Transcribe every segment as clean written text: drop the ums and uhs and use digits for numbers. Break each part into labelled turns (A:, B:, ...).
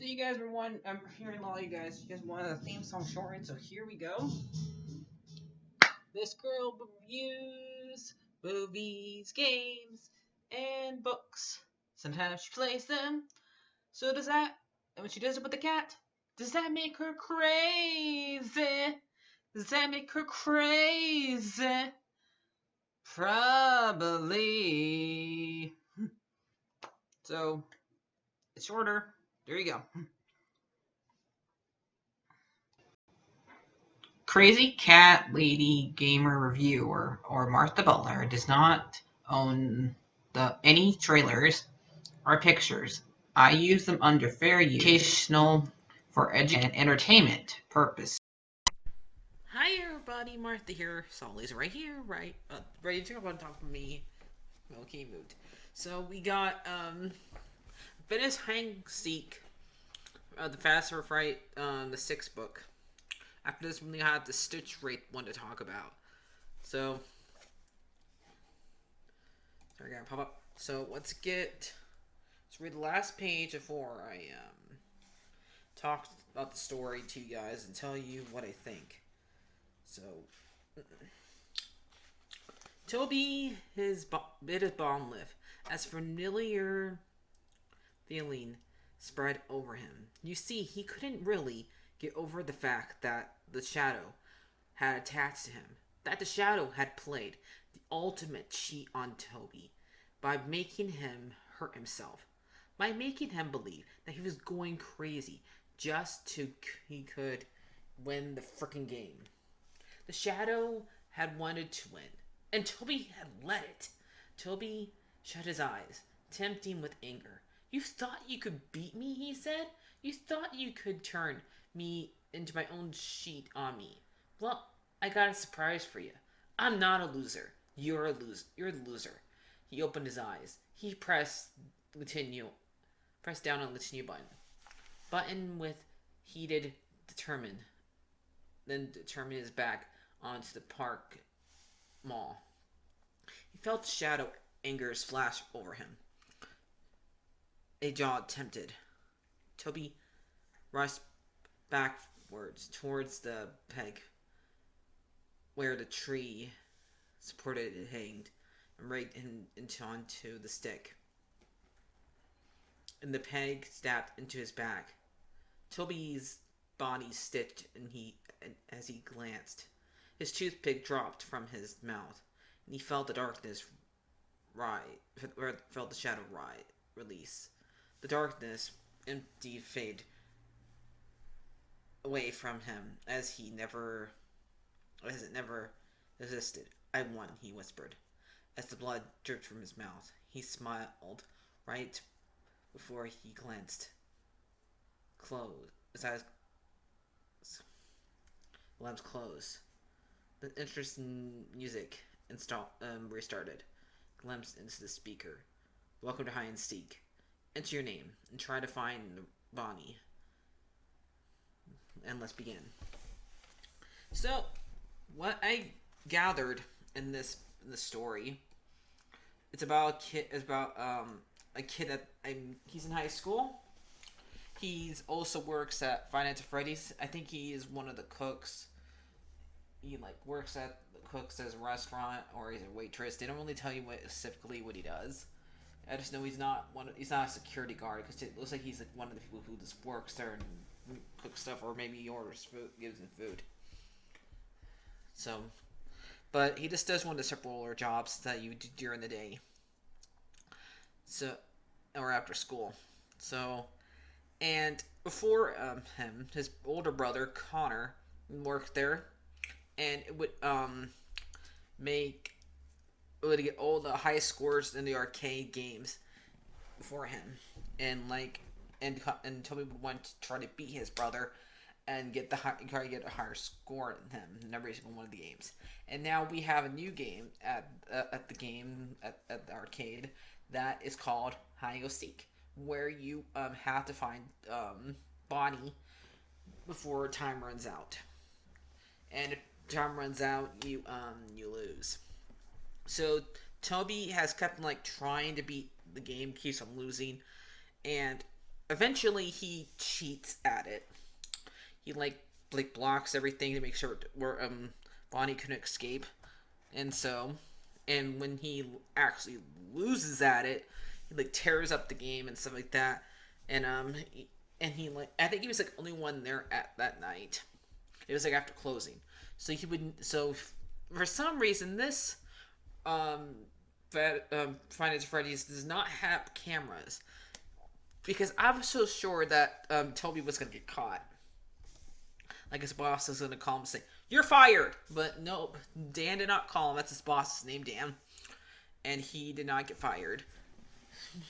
A: So you guys were I'm hearing a lot of you guys. You guys wanted a theme song shortened, so here we go. This girl reviews movies, games, and books. Sometimes she plays them. So does that. And when she does it with the cat, does that make her crazy? Does that make her crazy? Probably. So it's shorter. There you go. Crazy Cat Lady Gamer Reviewer or Martha Butler does not own any trailers or pictures. I use them under fair use, educational, for education and entertainment purpose.
B: Hi everybody, Martha here. Solly's right here, ready to come on top of me. Okay, moved. So we got Venice Hang Seek, the Fazbear Fright, the sixth book. After this, we have the Stitch Rape one to talk about. So, sorry, gotta pop up. So let's read the last page before I talk about the story to you guys and tell you what I think. So, Toby bit his bottom lip as familiar feeling spread over him. You see, he couldn't really get over the fact that the shadow had attached to him. That the shadow had played the ultimate cheat on Toby by making him hurt himself. By making him believe that he was going crazy just to he could win the freaking game. The shadow had wanted to win, and Toby had let it. Toby shut his eyes, tempting with anger. You thought you could beat me, he said. You thought you could turn me into my own sheet on me. Well, I got a surprise for you. I'm not a loser. You're a loser. You're the loser. He opened his eyes. He pressed down on the continue button with heated determined. Then determined his back onto the park mall. He felt shadow anger splash over him. A jaw tempted. Toby rushed backwards towards the peg where the tree supported it hanged and raked onto the stick. And the peg stabbed into his back. Toby's body stitched as he glanced. His toothpick dropped from his mouth, and he felt the darkness felt the shadow release. The darkness indeed fade away from him as it never existed. I won, he whispered, as the blood dripped from his mouth. He smiled right before he glanced. His eyes lamps closed. The interesting music restarted. Glimpsed into the speaker. Welcome to Hide and Seek. Enter your name and try to find Bonnie. And let's begin. So, what I gathered in this story, it's about a kid. It's about a kid that he's in high school. He also works at Finance Freddy's. I think he is one of the cooks. He works at the cooks as a restaurant, or he's a waitress. They don't really tell you specifically what he does. I just know he's not a security guard, because it looks like he's one of the people who just works there and cooks stuff, or maybe he orders food, gives him food. So, but he just does one of the several jobs that you do during the day. So, or after school. So, and before him, his older brother Connor worked there, and it would get all the high scores in the arcade games for him, and Toby would want to try to beat his brother and get a higher score than him in every single one of the games. And now we have a new game at the arcade that is called Hide and Seek, where you have to find Bonnie before time runs out. And if time runs out, you lose. So Toby has kept trying to beat the game, keeps on losing, and eventually he cheats at it. He like blocks everything to make sure where Bonnie couldn't escape, and so and when he actually loses at it, he like tears up the game and stuff like that, and and he like I think he was like only one there at that night. It was like after closing, so he would for some reason this um Finance Freddy's does not have cameras because I was so sure that Toby was gonna get caught. Like his boss was gonna call him and say, "You're fired," but nope, Dan did not call him. That's his boss's name, Dan, and he did not get fired.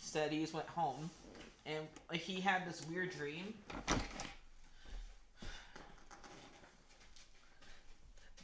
B: Instead, he just went home, and he had this weird dream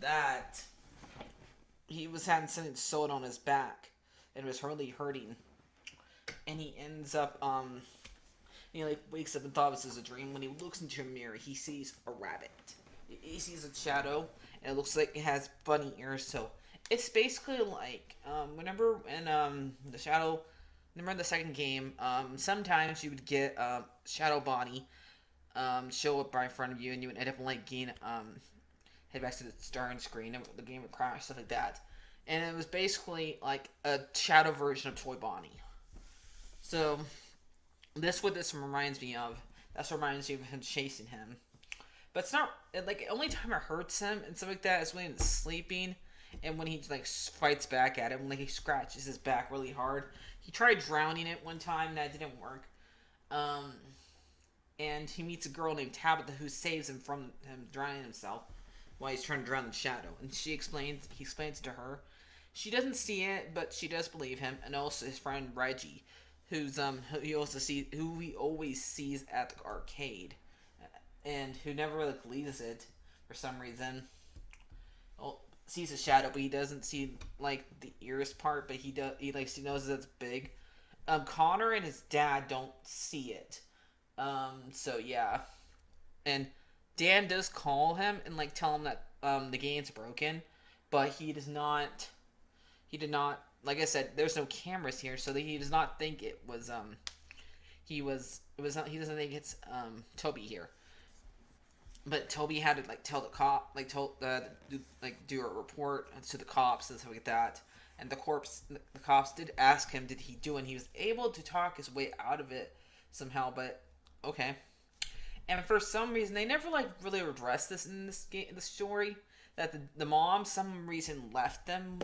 B: that he was having something sewed on his back and was really hurting, and he ends up he like wakes up and thought this is a dream. When he looks into a mirror, he sees a rabbit. He sees a shadow, and it looks like it has bunny ears. So it's basically like remember in the shadow. Remember in the second game, sometimes you would get Shadow Bonnie show up right in front of you, and you would end up like getting head back to the starting screen, and the game would crash, stuff like that. And it was basically like a shadow version of Toy Bonnie. So this what this reminds me of. That's what reminds me of him chasing him. But it's not like the only time it hurts him and stuff like that is when he's sleeping, and when he like fights back at him, like he scratches his back really hard. He tried drowning it one time, that didn't work. And he meets a girl named Tabitha who saves him from him drowning himself while he's trying to drown in the shadow. And he explains to her. She doesn't see it, but she does believe him, and also his friend Reggie, who he always sees at the arcade, and who never really leaves it for some reason. Well, sees a shadow, but he doesn't see like the ears part, but he knows that it's big. Connor and his dad don't see it. So yeah, and Dan does call him and like tell him that the game's broken, but he does not. He did not. Like I said, there's no cameras here, so that he does not think it was He doesn't think it's Toby here. But Toby had to like tell the cop, like do a report to the cops and stuff like that. And the cops did ask him, did he do it? And he was able to talk his way out of it somehow. But okay. And for some reason, they never like really addressed this in this game, the story, that the mom some reason left them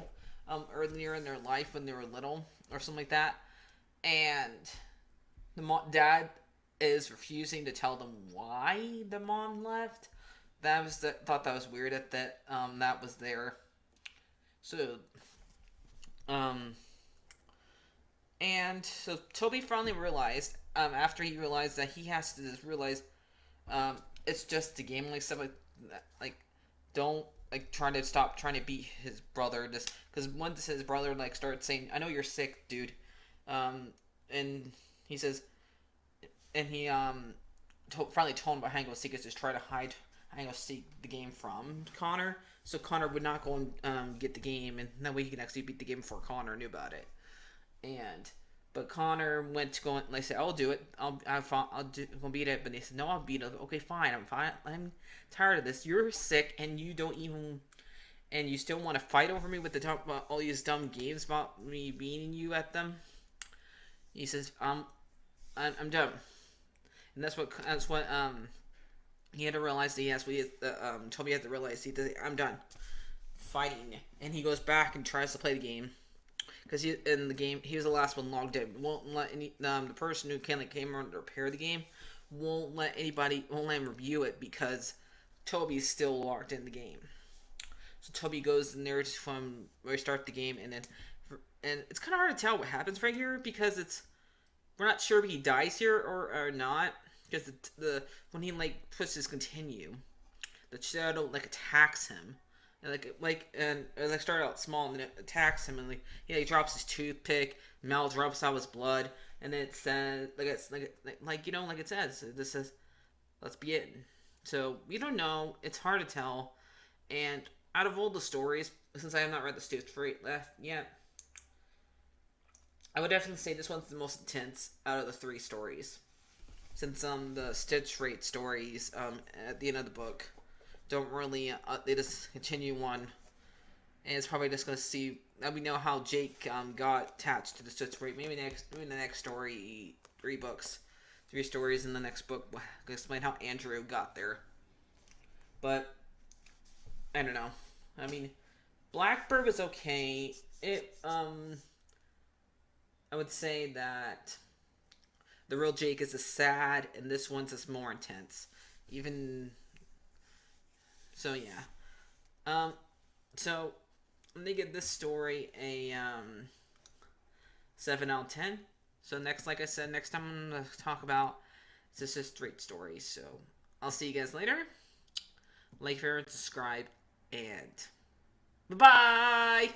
B: earlier in their life when they were little or something like that, and the dad is refusing to tell them why the mom left. Thought that was weird that was there. So and so Toby finally realized after he realized that he has to just realize it's just a game, like stuff like don't like trying to stop trying to beat his brother, just because once his brother like starts saying, "I know you're sick, dude," and he says, and he finally told him about hide and go seek, is just try to hide and go seek the game from Connor, so Connor would not go and get the game, and that way he can actually beat the game before Connor knew about it. But Connor went to go and like say, "I'll do it. I'll beat it." But they said, "No, I'll beat it." Okay, fine. I'm fine. I'm tired of this. You're sick, and you don't even, and you still want to fight over me with all these dumb games about me beating you at them. He says, I'm done." And that's what he had to realize that Toby had to realize I'm done fighting, and he goes back and tries to play the game. Because in the game, he was the last one logged in. Won't let the person who came around to repair the game won't let him review it because Toby's still logged in the game. So Toby goes in there from where he starts the game, and it's kind of hard to tell what happens right here because we're not sure if he dies here or not, because when he like pushes continue, the shadow like attacks him. And start out small, and then it attacks him, and he drops his toothpick, mouth drops out his blood, and then it says it says, this says, "Let's be it." So we don't know. It's hard to tell. And out of all the stories, since I have not read the Stooth Freight left yet, I would definitely say this one's the most intense out of the three stories. since the Stitch rate stories at the end of the book don't really they just continue on, and it's probably just gonna see. We know how Jake got attached to the Stitch rate. Maybe the next story, 3 books, 3 stories in the next book will explain how Andrew got there. But I don't know. I mean, Blackbird was okay. I would say that the real Jake is a sad, and this one's just more intense. Even so, yeah. So I'm gonna give this story a 7 out of 10. So like I said, next time I'm gonna talk about it's just a straight story. So I'll see you guys later. Like, share, and subscribe, and bye bye.